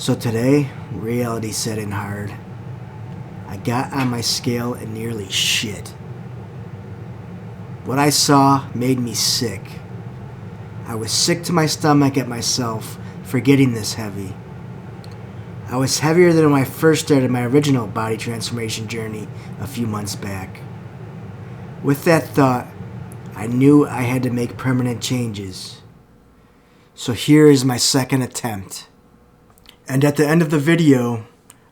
So today, reality set in hard. I got on my scale and nearly shit. What I saw made me sick. I was sick to my stomach at myself for getting this heavy. I was heavier than when I first started my original body transformation journey a few months back. With that thought, I knew I had to make permanent changes. So here is my second attempt. And at the end of the video,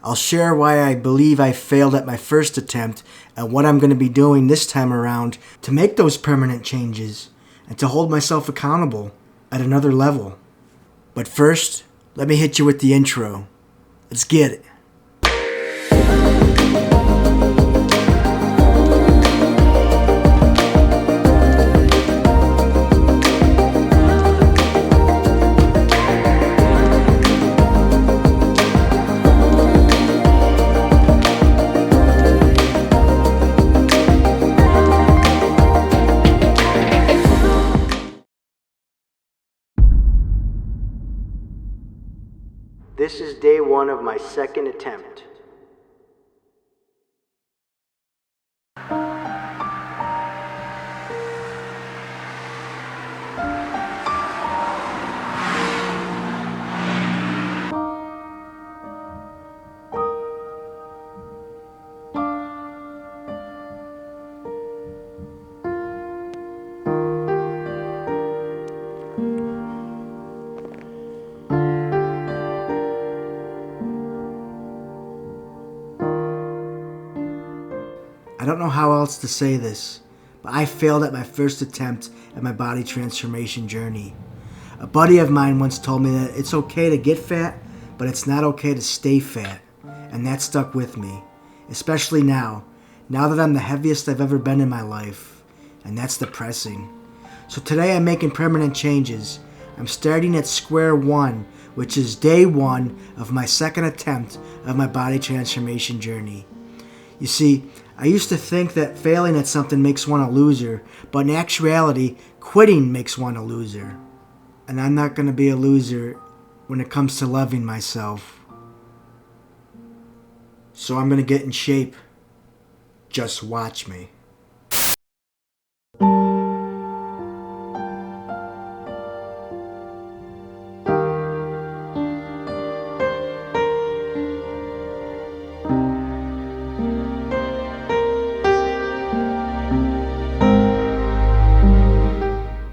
I'll share why I believe I failed at my first attempt and what I'm going to be doing this time around to make those permanent changes and to hold myself accountable at another level. But first, let me hit you with the intro. Let's get it. This is day one of my second attempt. I don't know how else to say this, but I failed at my first attempt at my body transformation journey. A buddy of mine once told me that it's okay to get fat, but it's not okay to stay fat, and that stuck with me, especially now that I'm the heaviest I've ever been in my life, and that's depressing. So today I'm making permanent changes. I'm starting at square one, which is day one of my second attempt of my body transformation journey. You see, I used to think that failing at something makes one a loser, but in actuality, quitting makes one a loser. And I'm not going to be a loser when it comes to loving myself. So I'm going to get in shape. Just watch me.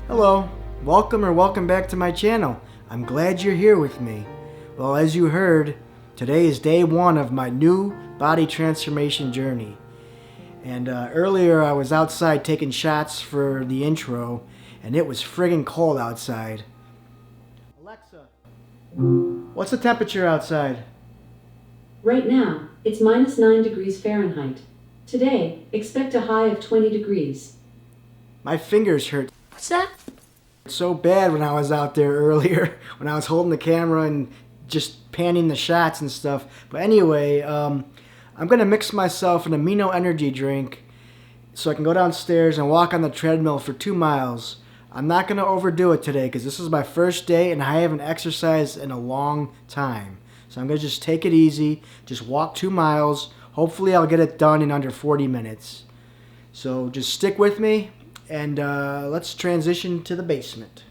Hello, welcome back to my channel. I'm glad you're here with me. Well, as you heard, today is day one of my new body transformation journey. And earlier I was outside taking shots for the intro, and it was friggin' cold outside. Alexa, what's the temperature outside? Right now, it's -9 degrees Fahrenheit. Today, expect a high of 20 degrees. My fingers hurt What's that? so bad when I was out there earlier, when I was holding the camera and just panning the shots and stuff. But anyway, I'm going to mix myself an amino energy drink so I can go downstairs and walk on the treadmill for 2 miles. I'm not going to overdo it today because this is my first day and I haven't exercised in a long time. So I'm going to just take it easy, just walk 2 miles. Hopefully I'll get it done in under 40 minutes. So just stick with me. And let's transition to the basement.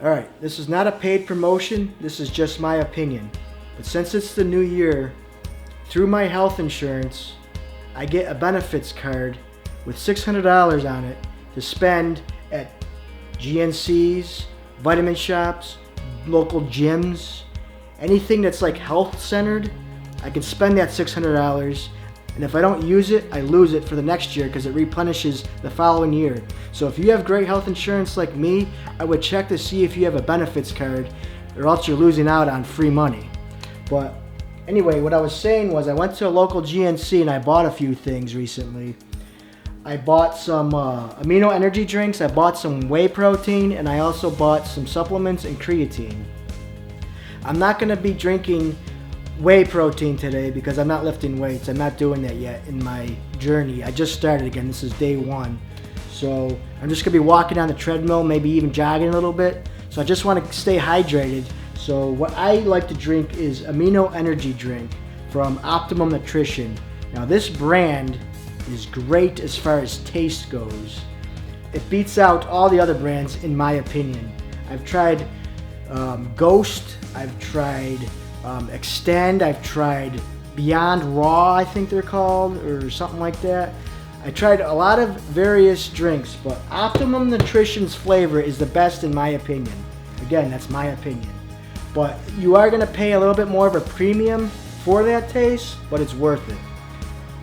Alright, this is not a paid promotion, this is just my opinion. But since it's the new year, through my health insurance, I get a benefits card with $600 on it to spend at GNCs, vitamin shops, local gyms, anything that's like health centered. I can spend that $600, and if I don't use it, I lose it for the next year because it replenishes the following year. So if you have great health insurance like me, I would check to see if you have a benefits card, or else you're losing out on free money. But anyway, what I was saying was I went to a local GNC and I bought a few things recently. I bought some amino energy drinks, I bought some whey protein, and I also bought some supplements and creatine. I'm not going to be drinking whey protein today because I'm not lifting weights. I'm not doing that yet in my journey. I just started again. This is day 1. So I'm just gonna be walking on the treadmill, maybe even jogging a little bit. So I just want to stay hydrated. So what I like to drink is Amino Energy drink from Optimum Nutrition. Now this brand is great as far as taste goes. It beats out all the other brands in my opinion. I've tried Ghost, I've tried Extend, I've tried Beyond Raw, I think they're called, or something like that. I tried a lot of various drinks, but Optimum Nutrition's flavor is the best in my opinion. Again, that's my opinion. But you are going to pay a little bit more of a premium for that taste, but it's worth it.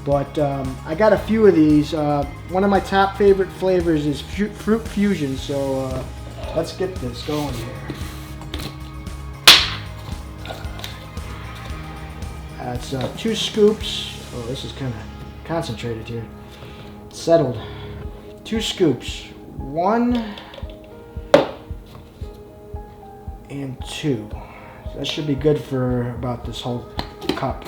But I got a few of these. One of my top favorite flavors is Fruit Fusion, so let's get this going here. It's 2 scoops. Oh, this is kind of concentrated here. Settled. 2 scoops. 1 and 2. So that should be good for about this whole cup.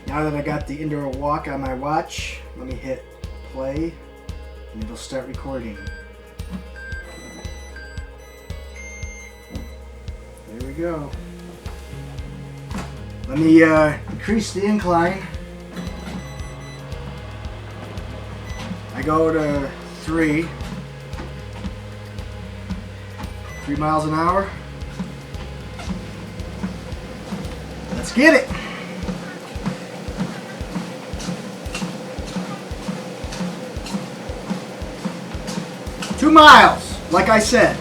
Now that I got the indoor walk on my watch, let me hit play and it'll start recording. There we go. Let me increase the incline. I go to 3 miles an hour. Let's get it. Two miles, like I said.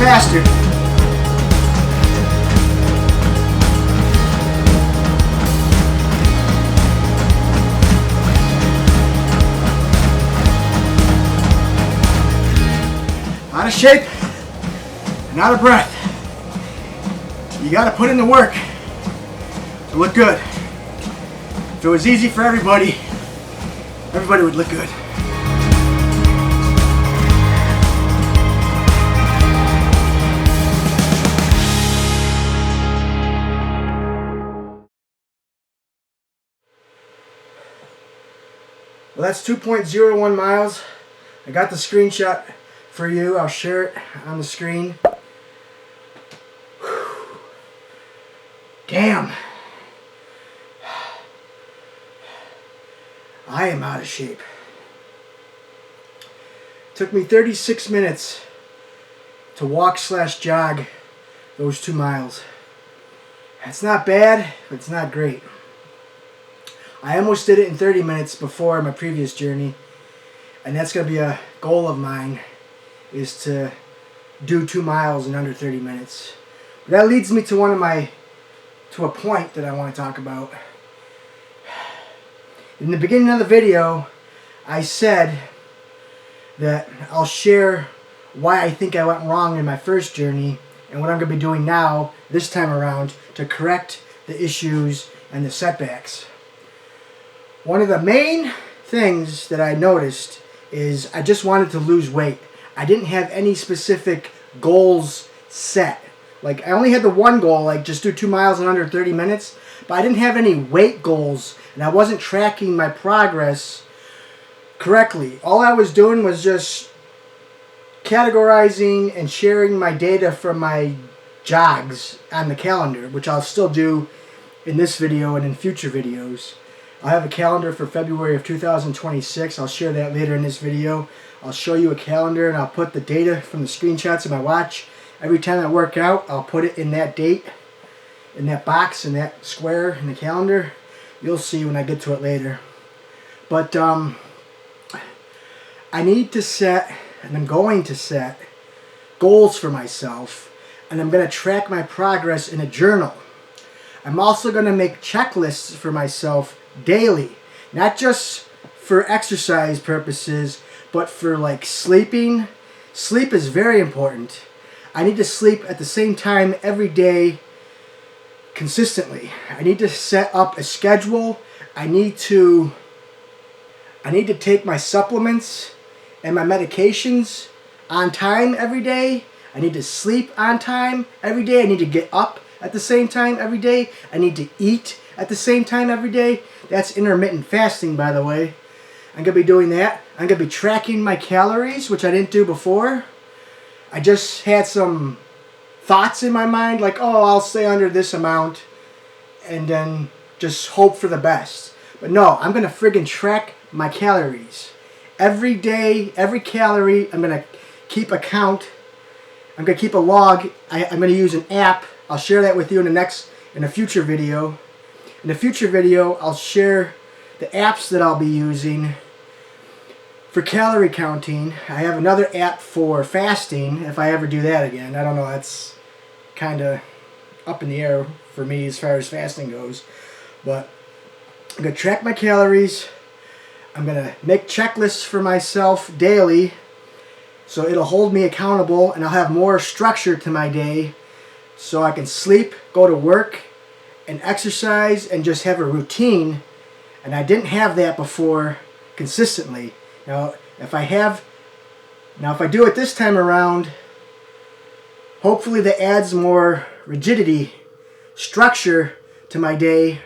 Faster. Out of shape and out of breath. You got to put in the work to look good. If it was easy for everybody, everybody would look good. Well, that's 2.01 miles. I got the screenshot for you. I'll share it on the screen. Whew. Damn. I am out of shape. Took me 36 minutes to walk/jog those 2 miles. It's not bad, but it's not great. I almost did it in 30 minutes before my previous journey, and that's going to be a goal of mine, is to do 2 miles in under 30 minutes. But that leads me to a point that I want to talk about. In the beginning of the video, I said that I'll share why I think I went wrong in my first journey and what I'm going to be doing now, this time around, to correct the issues and the setbacks. One of the main things that I noticed is I just wanted to lose weight. I didn't have any specific goals set. Like, I only had the one goal, like just do 2 miles in under 30 minutes, but I didn't have any weight goals, and I wasn't tracking my progress correctly. All I was doing was just categorizing and sharing my data from my jogs on the calendar, which I'll still do in this video and in future videos. I'll have a calendar for February of 2026. I'll share that later in this video. I'll show you a calendar, and I'll put the data from the screenshots of my watch. Every time I work out, I'll put it in that date, in that box, in that square in the calendar. You'll see when I get to it later. But I need to set, and I'm going to set, goals for myself, and I'm going to track my progress in a journal. I'm also going to make checklists for myself daily, not just for exercise purposes, but for like sleeping. Sleep is very important. I need to sleep at the same time every day consistently. I need to set up a schedule. I need to take my supplements and my medications on time every day. I need to sleep on time every day. I need to get up at the same time every day. I need to eat at the same time every day. That's intermittent fasting, by the way. I'm going to be doing that. I'm going to be tracking my calories, which I didn't do before. I just had some thoughts in my mind, like, oh, I'll stay under this amount, and then just hope for the best. But no, I'm going to friggin' track my calories. Every day, every calorie, I'm going to keep a count. I'm going to keep a log. I'm going to use an app. I'll share that with you in a future video. In a future video, I'll share the apps that I'll be using for calorie counting. I have another app for fasting, if I ever do that again. I don't know, that's kind of up in the air for me as far as fasting goes. But I'm going to track my calories. I'm going to make checklists for myself daily, so it'll hold me accountable, and I'll have more structure to my day, so I can sleep, go to work, and exercise, and just have a routine. And I didn't have that before consistently. Now, if I do it this time around, hopefully that adds more rigidity, structure to my day,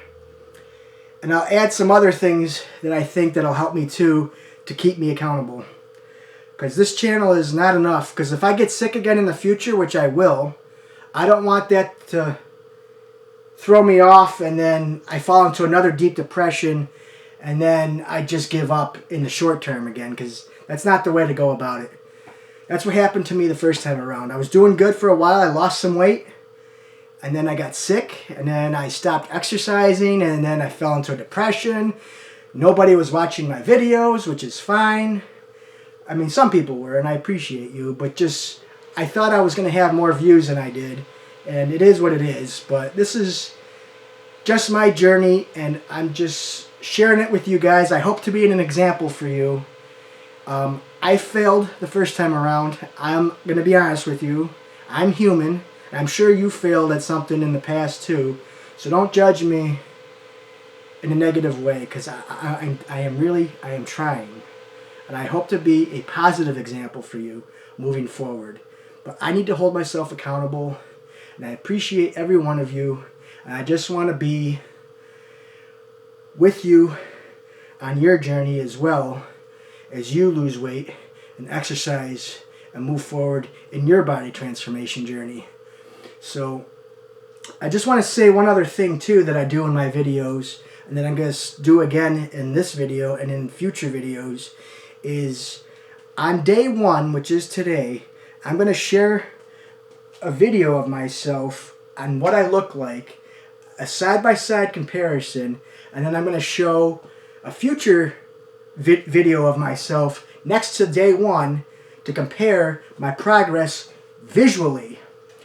and I'll add some other things that I think that'll help me too, to keep me accountable. Because this channel is not enough. Because if I get sick again in the future, which I will, I don't want that to throw me off and then I fall into another deep depression, and then I just give up in the short term again, because that's not the way to go about it. That's what happened to me the first time around. I was doing good for a while. I lost some weight, and then I got sick, and then I stopped exercising, and then I fell into a depression. Nobody was watching my videos, which is fine. I mean, some people were, and I appreciate you, but just, I thought I was going to have more views than I did, and it is what it is. But this is just my journey, and I'm just sharing it with you guys. I hope to be an example for you. I failed the first time around. I'm going to be honest with you. I'm human. I'm sure you failed at something in the past too. So don't judge me in a negative way, because I am trying. And I hope to be a positive example for you moving forward. But I need to hold myself accountable. And I appreciate every one of you. And I just want to be with you on your journey as well, as you lose weight and exercise and move forward in your body transformation journey. So I just want to say one other thing too that I do in my videos, and that I'm going to do again in this video and in future videos, is on day 1, which is today, I'm going to share a video of myself on what I look like, a side-by-side comparison, and then I'm going to show a future video of myself next to day 1 to compare my progress visually.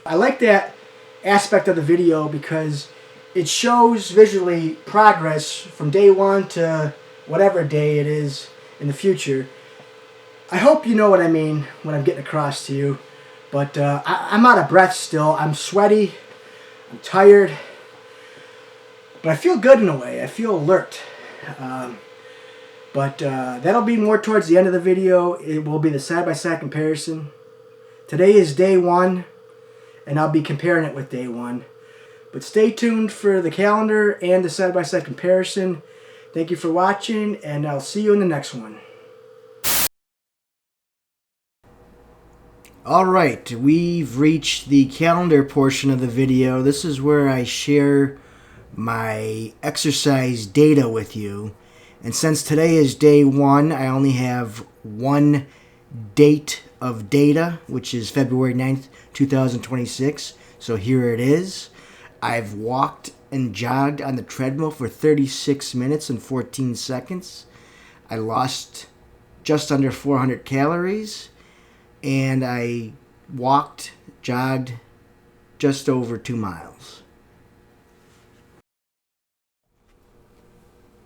I like that aspect of the video because it shows visually progress from day 1 to whatever day it is in the future. I hope you know what I mean when I'm getting across to you. But I'm out of breath still. I'm sweaty. I'm tired. But I feel good in a way. I feel alert. But that'll be more towards the end of the video. It will be the side-by-side comparison. Today is day 1, and I'll be comparing it with day 1. But stay tuned for the calendar and the side-by-side comparison. Thank you for watching, and I'll see you in the next one. Alright, we've reached the calendar portion of the video. This is where I share my exercise data with you. And since today is day 1, I only have one date of data, which is February 9th, 2026. So here it is. I've walked and jogged on the treadmill for 36 minutes and 14 seconds. I lost just under 400 calories. And I jogged just over 2 miles.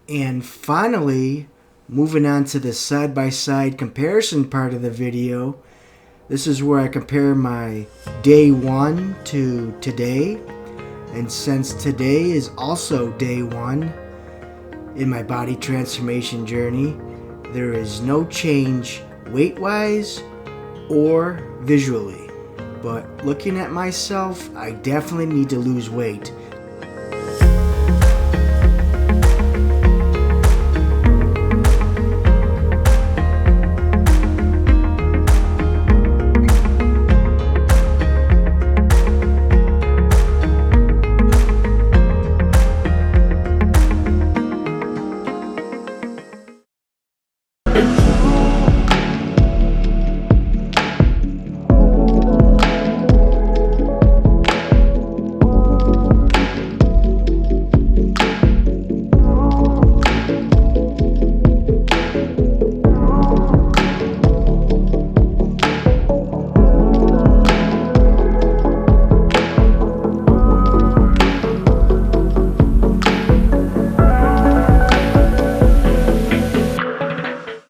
And finally, moving on to the side-by-side comparison part of the video, this is where I compare my day 1 to today. And since today is also day 1 in my body transformation journey, there is no change weight-wise or visually. But looking at myself, I definitely need to lose weight